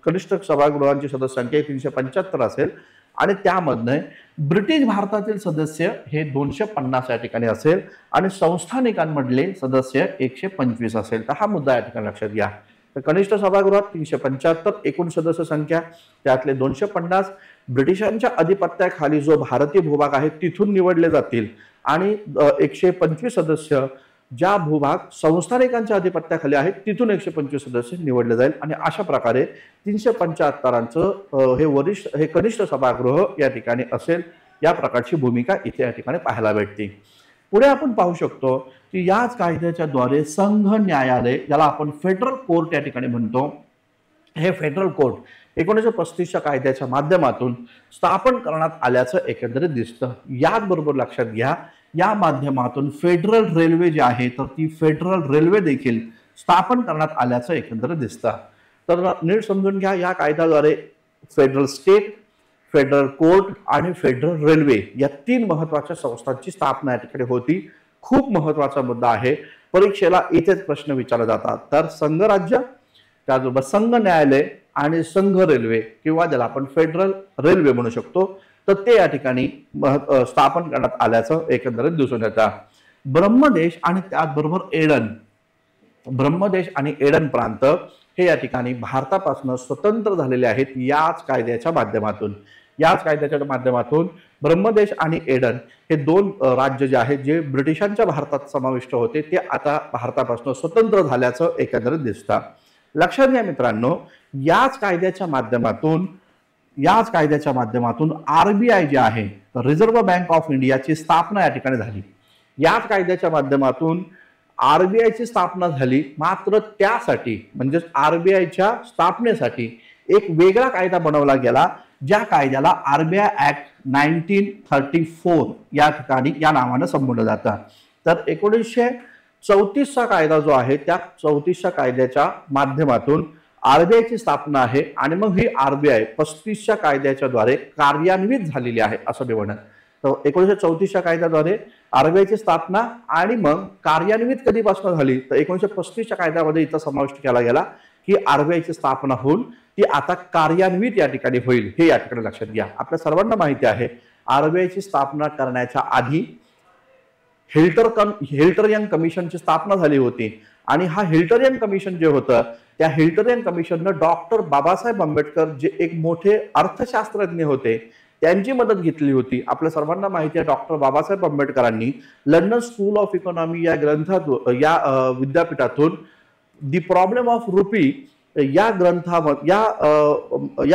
कनिष्ठ सभागृहांची सदस्य संख्या 375 असेल आणि त्यामध्ये ब्रिटिश भारतातील सदस्य हे 250 या ठिकाणी असेल आणि संस्थानिकांमधले सदस्य 125 असेल। तर हा मुद्दा या ठिकाणी लक्षात घ्या। तर कनिष्ठ सभागृहात 375 एकूण सदस्य संख्या, त्यातले 250 ब्रिटिशांच्या अधिपत्याखाली जो भारतीय भूभाग आहे तिथून निवडले जातील आणि 125 सदस्य ज्या भूभाग संस्थानिकांच्या अधिपत्याखाली आहेत तिथून 125 सदस्य निवडले जाईल आणि अशा प्रकारे 375चं हे कनिष्ठ सभागृह या ठिकाणी असेल। या प्रकारची भूमिका इथे या ठिकाणी पाहायला भेटते। पुढे आपण पाहू शकतो की याच कायद्याच्या द्वारे संघ न्यायालय, ज्याला आपण फेडरल कोर्ट या ठिकाणी म्हणतो, हे फेडरल कोर्ट 1935च्या कायद्याच्या माध्यमातून स्थापन करण्यात आल्याचं एकंदरीत दिसतं। याचबरोबर लक्षात घ्या, या माध्यमातून फेडरल रेल्वे जी आहे तर ती फेडरल रेल्वे देखील स्थापन करण्यात आल्याचं एकंदरीत दिसतं। तर नीट समजून घ्या, या कायद्याद्वारे फेडरल स्टेट, फेडरल कोर्ट आणि फेडरल रेल्वे या 3 महत्वाच्या संस्थांची स्थापना या ठिकाणी होती। खूप महत्वाचा मुद्दा आहे, परीक्षेला इथेच प्रश्न विचारले जातात। तर संघ राज्य, त्याचबरोबर संघ न्यायालय आणि संघ रेल्वे किंवा ज्याला आपण फेडरल रेल्वे म्हणू शकतो, तर ते या ठिकाणी स्थापन करण्यात आल्याचं एकंदरीत दिसून येतं। ब्रह्मदेश आणि त्याचबरोबर ब्रह्मदेश आणि एडन प्रांत हे या ठिकाणी भारतापासून स्वतंत्र झालेले आहेत याच कायद्याच्या माध्यमातून। याच कायद्याच्या माध्यमातून ब्रह्मदेश आणि एडन हे 2 राज्य जे आहेत जे ब्रिटिशांच्या भारतात समाविष्ट होते ते आता भारतापासून स्वतंत्र झाल्याचं एकंदरीत दिसतं। लक्षात घ्या मित्रांनो, याच कायद्याच्या माध्यमातून आरबीआय जे आहे रिझर्व्ह बँक ऑफ इंडियाची स्थापना या ठिकाणी झाली। याच कायद्याच्या माध्यमातून आरबीआयची स्थापना झाली, मात्र त्यासाठी म्हणजे आरबीआयच्या स्थापनेसाठी एक वेगळा कायदा बनवला गेला, ज्या कायद्याला आरबीआय ऍक्ट 1934 या ठिकाणी या नावाने संबोधलं जातं। तर 1934चा कायदा जो आहे त्या 34च्या कायद्याच्या माध्यमातून आरबीआयची स्थापना आहे आणि मग ही आरबीआय 35च्या कायद्याच्या द्वारे कार्यान्वित झालेली आहे असं मी म्हणत। तर 1934च्या कायद्याद्वारे आरबीआयची स्थापना आणि मग कार्यान्वित कधीपासून झाली तर 1935च्या कायद्यामध्ये इथं समाविष्ट केला गेला की आरबीआयची स्थापना होऊन ती आता कार्यान्वित या ठिकाणी होईल, हे या ठिकाणी लक्षात घ्या। आपल्या सर्वांना माहिती आहे आरबीआयची स्थापना करण्याच्या आधी हिल्टरियन कमिशनची स्थापना झाली होती आणि हा हिल्टरियन कमिशन जे होतं त्या हिल्टरियन कमिशननं डॉक्टर बाबासाहेब आंबेडकर जे एक मोठे अर्थशास्त्रज्ञ होते त्यांची मदत घेतली होती। आपल्या सर्वांना माहिती आहे डॉक्टर बाबासाहेब आंबेडकरांनी लंडन स्कूल ऑफ इकॉनॉमी या विद्यापीठातून दी प्रॉब्लेम ऑफ रुपी या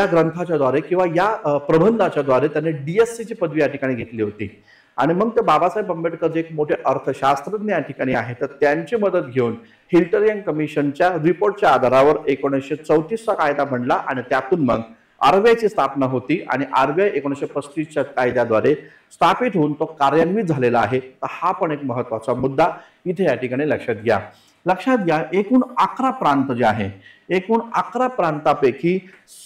ग्रंथाच्या द्वारे किंवा या प्रबंधाच्या द्वारे त्यांनी डीएससी ची पदवी या ठिकाणी घेतली होती आणि मग ते बाबासाहेब आंबेडकर जे एक मोठे अर्थशास्त्रज्ञ या ठिकाणी आहेत तर त्यांची मदत घेऊन हिल्टरियन कमिशनच्या रिपोर्टच्या आधारावर 1934चा कायदा बनला आणि त्यातून मग आरबीआयची स्थापना होती आणि आरबीआय 1935च्या कायद्याद्वारे स्थापित होऊन तो कार्यान्वित झालेला आहे। तर हा पण एक महत्वाचा मुद्दा इथे या ठिकाणी लक्षात घ्या। लक्षात घ्या, एकूण 11 प्रांत जे आहे, एकूण 11 प्रांतापैकी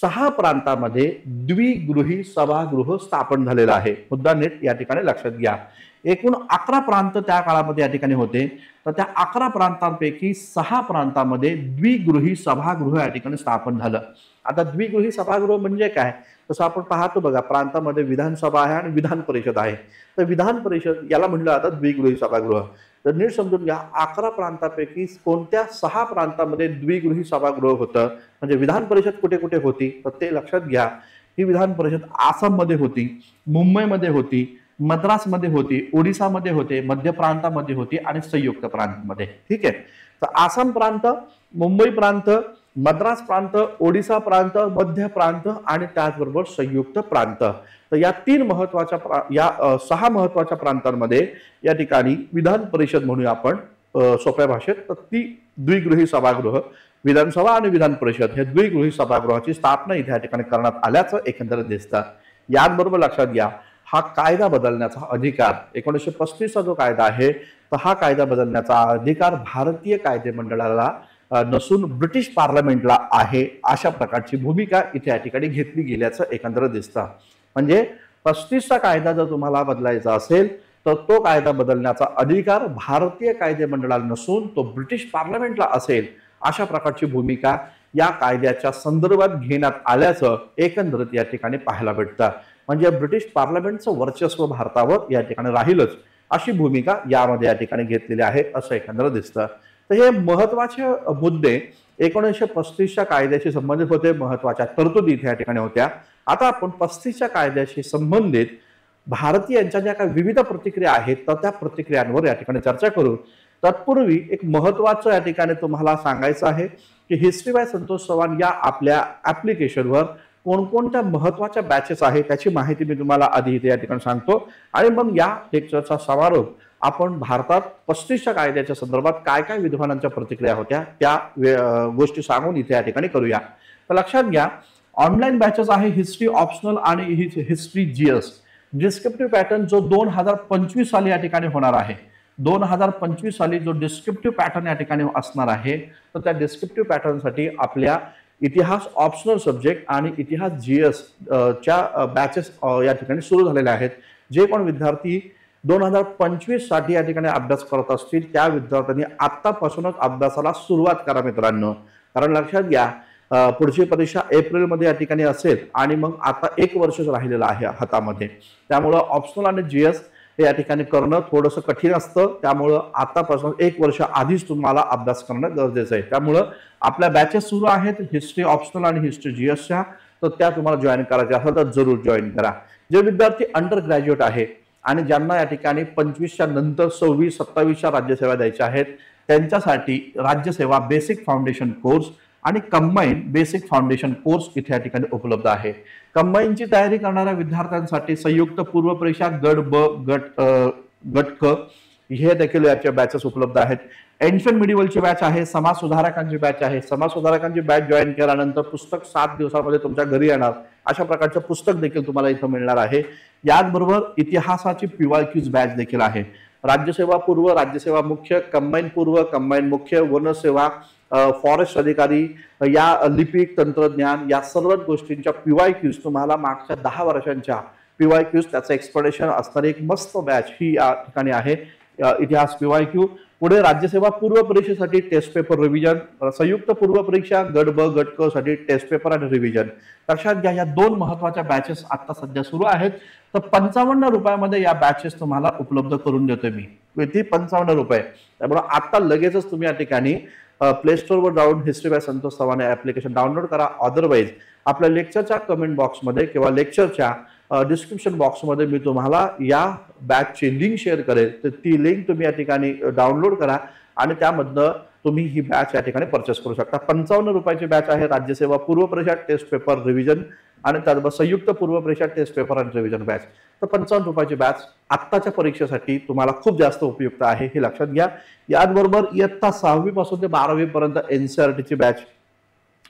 6 प्रांतामध्ये द्विगृही सभागृह स्थापन झालेलं आहे. मुद्दा नीट या ठिकाणी लक्षात घ्या. एकूण 11 प्रांत त्या काळामध्ये या ठिकाणी होते, तर त्या 11 प्रांतांपैकी 6 प्रांतामध्ये द्विगृही सभागृह या ठिकाणी स्थापन झालं. आता द्विगृही सभागृह म्हणजे काय? तसं आपण पाहतो बघा, प्रांतामध्ये विधानसभा आहे आणि विधान परिषद आहे. तर विधान परिषद याला म्हणलं जातं द्विगृही सभागृह. तर नीट समजून घ्या, 11 प्रांतापैकी कोणत्या 6 प्रांतामध्ये द्विगृही सभागृह होतं, म्हणजे विधान परिषद कुठे कुठे होती, तर ते लक्षात घ्या. ही विधान परिषद आसाममध्ये होती, मुंबईमध्ये होती, मद्रासमध्ये होती, ओडिसामध्ये होते, मध्य प्रांतामध्ये होती आणि संयुक्त प्रांतामध्ये. ठीक आहे. तर आसाम प्रांत, मुंबई प्रांत, मद्रास प्रांत, ओडिसा प्रांत, मध्य प्रांत आणि त्याचबरोबर संयुक्त प्रांत. तर या 3 महत्वाच्या 6 महत्वाच्या प्रांतांमध्ये या ठिकाणी विधान परिषद म्हणूया आपण सोप्या भाषेत. तर ती द्विगृही सभागृह, विधानसभा आणि विधान परिषद हे द्विगृही सभागृहाची स्थापना इथे या ठिकाणी करण्यात आल्याचं एकंदरीत दिसतं. याचबरोबर लक्षात घ्या, हा कायदा बदलण्याचा अधिकार 1935 चा जो कायदा आहे, तर हा कायदा बदलण्याचा अधिकार भारतीय कायदे मंडळाला नसून ब्रिटिश पार्लमेंटला आहे. अशा प्रकारची भूमिका इथे या ठिकाणी घेतली गेल्याचं एकंदरीत दिसतं. म्हणजे 35 चा कायदा जर तुम्हाला बदलायचा असेल तर तो कायदा बदलण्याचा अधिकार भारतीय कायदे मंडळाला नसून तो ब्रिटिश पार्लमेंटला असेल. अशा प्रकारची भूमिका या कायद्याच्या संदर्भात घेण्यात आल्याचं एकंदरीत या ठिकाणी पाहायला भेटतं. म्हणजे ब्रिटिश पार्लमेंटचं वर्चस्व भारतावर या ठिकाणी राहीलच अशी भूमिका यामध्ये या ठिकाणी घेतलेली आहे असं एकंदरीत दिसतं. तर हे महत्वाचे मुद्दे 1935 च्या कायद्याशी संबंधित होते, महत्वाच्या तरतुदी इथे या ठिकाणी होत्या. आता आपण 35 च्या कायद्याशी संबंधित भारतीयांच्या ज्या काही विविध प्रतिक्रिया आहेत तर त्या प्रतिक्रियांवर या ठिकाणी चर्चा करू. तत्पूर्वी एक महत्वाचं या ठिकाणी तुम्हाला सांगायचं आहे की हिस्ट्री बाय संतोष चव्हाण या आपल्या ऍप्लिकेशनवर कोणकोणत्या महत्वाच्या बॅचेस आहेत त्याची माहिती मी तुम्हाला आधी इथे या ठिकाणी सांगतो आणि मग या लेक्चरचा समारोप आपण भारतात 35 च्या कायद्याच्या संदर्भात काय काय विद्वानांच्या प्रतिक्रिया होत्या त्या गोष्टी सांगून इथे या ठिकाणी करूया. तर लक्षात घ्या, ऑनलाईन बॅचेस आहे हिस्ट्री ऑप्शनल आणि हिस्ट्री जीएस. डिस्क्रिप्टिव्ह पॅटर्न जो 2025 साली या ठिकाणी होणार आहे, 2025 साली जो डिस्क्रिप्टिव्ह पॅटर्न या ठिकाणी असणार आहे, तर त्या डिस्क्रिप्टिव्ह पॅटर्नसाठी आपल्या इतिहास ऑप्शनल सब्जेक्ट आणि इतिहास जीएस च्या बॅचेस या ठिकाणी सुरू झालेल्या आहेत. जे पण विद्यार्थी 2025 साठी या ठिकाणी अभ्यास करत असतील त्या विद्यार्थ्यांनी आतापासूनच अभ्यासाला सुरुवात करा मित्रांनो. कारण लक्षात घ्या, पुढची परीक्षा एप्रिलमध्ये या ठिकाणी असेल आणि मग आता 1 वर्षच राहिलेलं आहे हातामध्ये. त्यामुळं ऑप्शनल आणि जीएस हे या ठिकाणी करणं थोडंसं कठीण असतं. त्यामुळं आतापासून 1 वर्ष आधीच तुम्हाला अभ्यास करणं गरजेचं आहे. त्यामुळं आपल्या बॅचेस सुरू आहेत हिस्ट्री ऑप्शनल आणि हिस्ट्री जीएसच्या, तर त्या तुम्हाला जॉईन करायच्या असेल तर जरूर जॉईन करा. जे विद्यार्थी अंडर ग्रॅज्युएट आहे आणि ज्यांना या ठिकाणी 25च्या नंतर 26, 27च्या राज्यसेवा द्यायच्या आहेत त्यांच्यासाठी राज्यसेवा बेसिक फाउंडेशन कोर्स आणि कंबाईन बेसिक फाउंडेशन कोर्स इथे या ठिकाणी उपलब्ध आहे. कंबाईनची तयारी करणाऱ्या विद्यार्थ्यांसाठी संयुक्त पूर्व परीक्षा गट ब, गट क हे देखील याच्या बॅचेस उपलब्ध आहेत. एन्शियंट मिडिवलची बॅच आहे, समाज सुधारकांची बॅच आहे. समाज सुधारकांची बॅच जॉईन केल्यानंतर पुस्तक 7 दिवसांमध्ये तुमच्या घरी येणार, अशा प्रकारचं पुस्तक देखील तुम्हाला इथं मिळणार आहे. याचबरोबर इतिहासाची पीवायक्यूज बॅच देखील आहे. राज्यसेवा पूर्व, राज्यसेवा मुख्य, कंबाईन पूर्व, कंबाईन मुख्य, वनसेवा, फॉरेस्ट अधिकारी, या लिपिक तंत्रज्ञान, या सर्व गोष्टींच्या पीवायक्यूज तुम्हाला मागच्या 10 वर्षांच्या पीवायक्यूज त्याचं एक्सप्लेनेशन असणारी एक मस्त बॅच ही या ठिकाणी आहे. इतिहास पीवायक्यू. पुढे राज्यसेवा पूर्व परीक्षेसाठी टेस्ट पेपर रिव्हिजन, संयुक्त पूर्व परीक्षा गट ब, गट क साठी टेस्ट पेपर आणि रिव्हिजन. लक्षात घ्या, या 2 महत्वाच्या बॅचेस आता सध्या सुरू आहेत. तर 55 रुपयामध्ये या बॅचेस तुम्हाला उपलब्ध करून देतोय मी. किती? 55 रुपये. त्यामुळे आता लगेचच तुम्ही या ठिकाणी प्ले स्टोरवर जाऊन history by Santosh Chavan application download करा. अदरवाईज आपल्या लेक्चरच्या कमेंट बॉक्समध्ये किंवा लेक्चरच्या डिस्क्रिप्शन बॉक्समध्ये मी तुम्हाला या बॅचची लिंक शेअर करेल. तर ती लिंक तुम्ही या ठिकाणी डाउनलोड करा आणि त्यामधनं तुम्ही ही बॅच या ठिकाणी परचेस करू शकता. 55 रुपयाची बॅच आहे राज्यसेवा पूर्व परीक्षा टेस्ट पेपर रिव्हिजन आणि त्याचबरोबर संयुक्त पूर्व परीक्षा टेस्ट पेपर आणि रिव्हिजन बॅच. तर 55 रुपयाची बॅच आत्ताच्या परीक्षेसाठी तुम्हाला खूप जास्त उपयुक्त आहे हे लक्षात घ्या. याचबरोबर इयत्ता 6वी पासून ते 12वी पर्यंत एनसीईआरटीची बॅच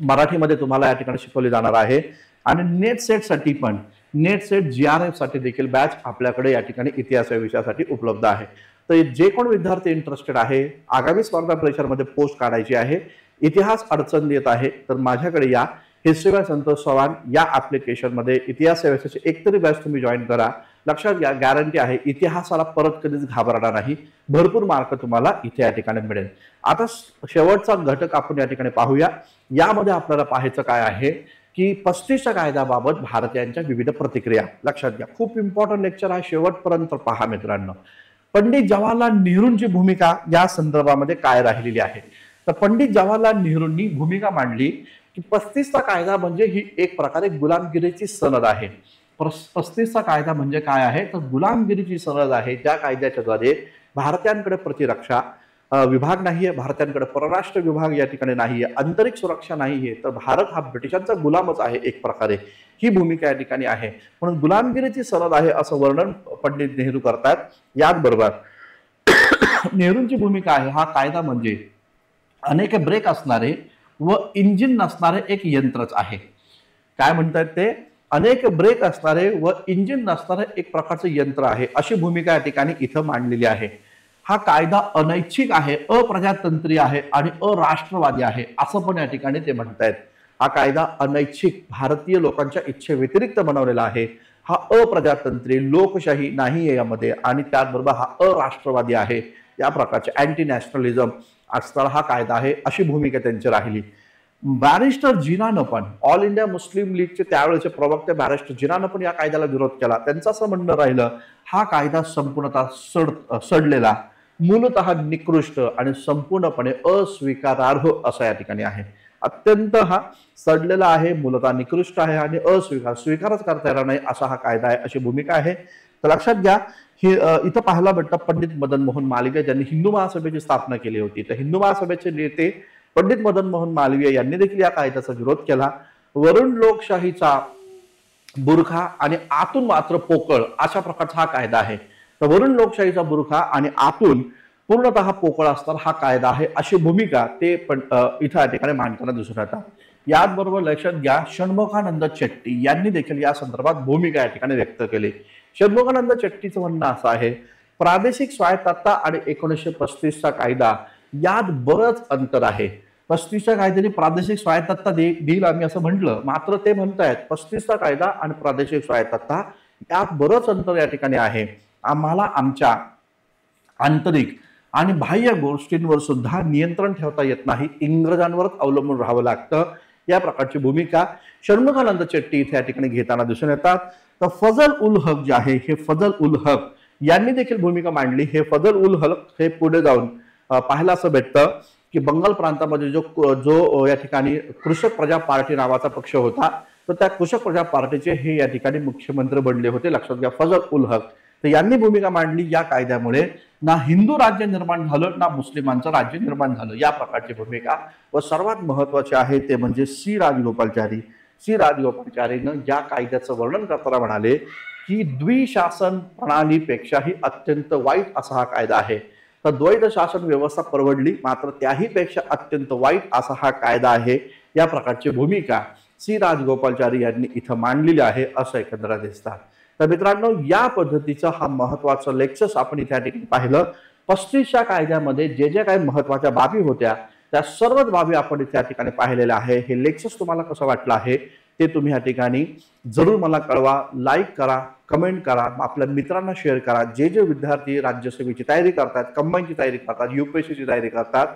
मराठीमध्ये तुम्हाला या ठिकाणी शिकवली जाणार आहे. आणि नेट सेटसाठी पण, नेट सेट जीआरएफ साठी देखील बॅच आपल्याकडे या ठिकाणी इतिहास या विषयासाठी उपलब्ध आहे. तर जे कोण विद्यार्थी इंटरेस्टेड आहे, आगामी स्पर्धा परीक्षांमध्ये पोस्ट काढायची आहे, इतिहास अडचण येत आहे, तर माझ्याकडे या हिस्ट्री बाय संतोष चव्हाण या ऍप्लिकेशनमध्ये इतिहास सेवेची एकतरी बॅच तुम्ही जॉईन करा. लक्षात घ्या, गॅरंटी आहे इतिहासाला परत कधीच घाबरणार नाही. भरपूर मार्क तुम्हाला इथे या ठिकाणी मिळेल. आता शेवटचा घटक आपण या ठिकाणी पाहूया. यामध्ये आपल्याला पाहायचं काय आहे की 35च्या कायद्याबाबत भारतीयांच्या विविध प्रतिक्रिया. लक्षात घ्या, खूप इम्पॉर्टंट लेक्चर आहे, शेवटपर्यंत पहा मित्रांनो. पंडित जवाहरलाल नेहरूंची भूमिका या संदर्भामध्ये काय राहिलेली आहे. तर पंडित जवाहरलाल नेहरूंनी भूमिका मांडली की 35चा कायदा म्हणजे ही एक प्रकारे गुलामगिरीची सनद आहे. 35चा कायदा म्हणजे काय आहे, तर गुलामगिरीची सनद आहे. ज्या कायद्याच्या द्वारे भारतीयांकडे प्रतिरक्षा विभाग नाहीये, भारतीयांकडे परराष्ट्र विभाग या ठिकाणी नाहीये, आंतरिक सुरक्षा नाहीये, तर भारत हा ब्रिटिशांचा गुलामच आहे एक प्रकारे. ही भूमिका या ठिकाणी आहे. म्हणून गुलामगिरीची सनद आहे असं वर्णन पंडित नेहरू करतात. याचबरोबर नेहरूंची भूमिका आहे, हा कायदा म्हणजे अनेक ब्रेक असणारे व इंजिन नसणारे एक यंत्रच आहे. काय म्हणतात ते, अनेक ब्रेक असणारे व इंजिन नसणारे एक प्रकारचं यंत्र आहे, अशी भूमिका या ठिकाणी इथं मांडलेली आहे. हा कायदा अनैच्छिक आहे, अप्रजातंत्रीय आहे आणि अराष्ट्रवादी आहे असं पण या ठिकाणी ते म्हणतायत. हा कायदा अनैच्छिक, भारतीय लोकांच्या इच्छेव्यतिरिक्त बनवलेला आहे. हा अप्रजातंत्रीय, लोकशाही नाहीये यामध्ये, आणि त्याचबरोबर हा अराष्ट्रवादी आहे. या प्रकारचे अँटी नॅशनलिझम असणारा हा कायदा आहे, अशी भूमिका त्यांची राहिली. बॅरिस्टर जिनानं पण, ऑल इंडिया मुस्लिम लीगचे त्यावेळेचे प्रवक्ते बॅरिस्टर जिनानं पण या कायद्याला विरोध केला. त्यांचं असं म्हणणं राहिलं, हा कायदा संपूर्णतः सडलेला, मूलतः निकृष्ट आणि संपूर्णपणे अस्वीकारार्ह असा या ठिकाणी आहे. अत्यंत हा सडलेला आहे, मूलतः निकृष्ट आहे आणि स्वीकारच करता येणार नाही असा हा कायदा आहे, अशी भूमिका आहे. तर लक्षात घ्या, हे इथं पाहायला भेटतं पंडित मदन मोहन मालवीय ज्यांनी हिंदू महासभेची स्थापना केली होती. तर हिंदू महासभेचे नेते पंडित मदन मोहन मालवीय यांनी देखील या कायद्याचा विरोध केला. वरून लोकशाहीचा बुरखा आणि आतून मात्र पोकळ अशा प्रकारचा हा कायदा आहे. तर वरून लोकशाहीचा बुरखा आणि आतून पूर्णतः पोकळ असणारा हा कायदा आहे, अशी भूमिका ते पण इथं या ठिकाणी मांडताना दिसून येतात. याचबरोबर लक्षात घ्या, षण्मुखानंद चेट्टी यांनी देखील या संदर्भात भूमिका या ठिकाणी व्यक्त केली. षण्मुखानंद चेट्टीचं म्हणणं असं आहे, प्रादेशिक स्वायत्तता आणि 1935चा कायदा यात बरंच अंतर आहे. 35च्या कायद्याने प्रादेशिक स्वायत्तता देईल आम्ही असं म्हटलं, मात्र ते म्हणतायत 35चा कायदा आणि प्रादेशिक स्वायत्तता यात बरंच अंतर या ठिकाणी आहे. आम्हाला आमच्या आंतरिक आणि बाह्य गोष्टींवर सुद्धा नियंत्रण ठेवता येत नाही, इंग्रजांवरच अवलंबून राहावं लागतं. या प्रकारची भूमिका षण्मुखानंद चेट्टी इथे या ठिकाणी घेताना दिसून येतात. तर फजल उल हक जे आहे, हे फजल उल हक यांनी देखील भूमिका मांडली. हे फजल उल हक हे पुढे जाऊन पाहायला असं भेटतं की बंगाल प्रांतामध्ये जो या ठिकाणी कृषक प्रजा पार्टी नावाचा पक्ष होता, तर त्या कृषक प्रजा पार्टीचे हे या ठिकाणी मुख्यमंत्री बनले होते. लक्षात घ्या, फजल उल हक. तर यांनी भूमिका मांडली, या कायद्यामुळे ना हिंदू राज्य निर्माण झालं ना मुस्लिमांचं राज्य निर्माण झालं, या प्रकारची भूमिका. व सर्वात महत्वाचे आहे ते म्हणजे सी राजगोपालचारी. सी राजगोपालचारीनं या कायद्याचं वर्णन करताना म्हणाले की द्विशासन प्रणालीपेक्षाही अत्यंत वाईट असा हा कायदा आहे. तर द्वैत शासन व्यवस्था परवडली, मात्र त्याही पेक्षा अत्यंत वाईट असा हा कायदा आहे. या प्रकारची भूमिका सी राजगोपालचारी यांनी इथं मांडलेली आहे, असं एकंदरीत दिसतात. तर मित्रांनो, या पद्धतीचं हा महत्वाचं लेक्चर्स आपण इथे या ठिकाणी पाहिलं. 35च्या कायद्यामध्ये जे जे काही महत्वाच्या बाबी होत्या, त्या सर्वच बाबी आपण इथे या ठिकाणी पाहिलेल्या आहे. हे लेक्चर्स तुम्हाला कसं वाटलं आहे ते तुम्ही या ठिकाणी जरूर मला कळवा. लाईक करा, कमेंट करा, आपल्या मित्रांना शेअर करा. जे जे विद्यार्थी राज्यसेवेची तयारी करतात, कंबाईनची तयारी करतात, UPSCची तयारी करतात,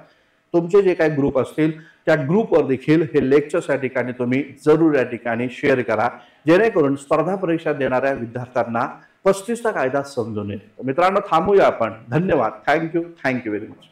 तुमचे जे काही ग्रुप असतील त्या ग्रुपवर देखील हे लेक्चर्स या ठिकाणी तुम्ही जरूर या ठिकाणी शेअर करा, जेणेकरून स्पर्धा परीक्षा देणाऱ्या विद्यार्थ्यांना 35चा कायदा समजून येईल. मित्रांनो, थांबूया आपण. धन्यवाद. Thank you very much.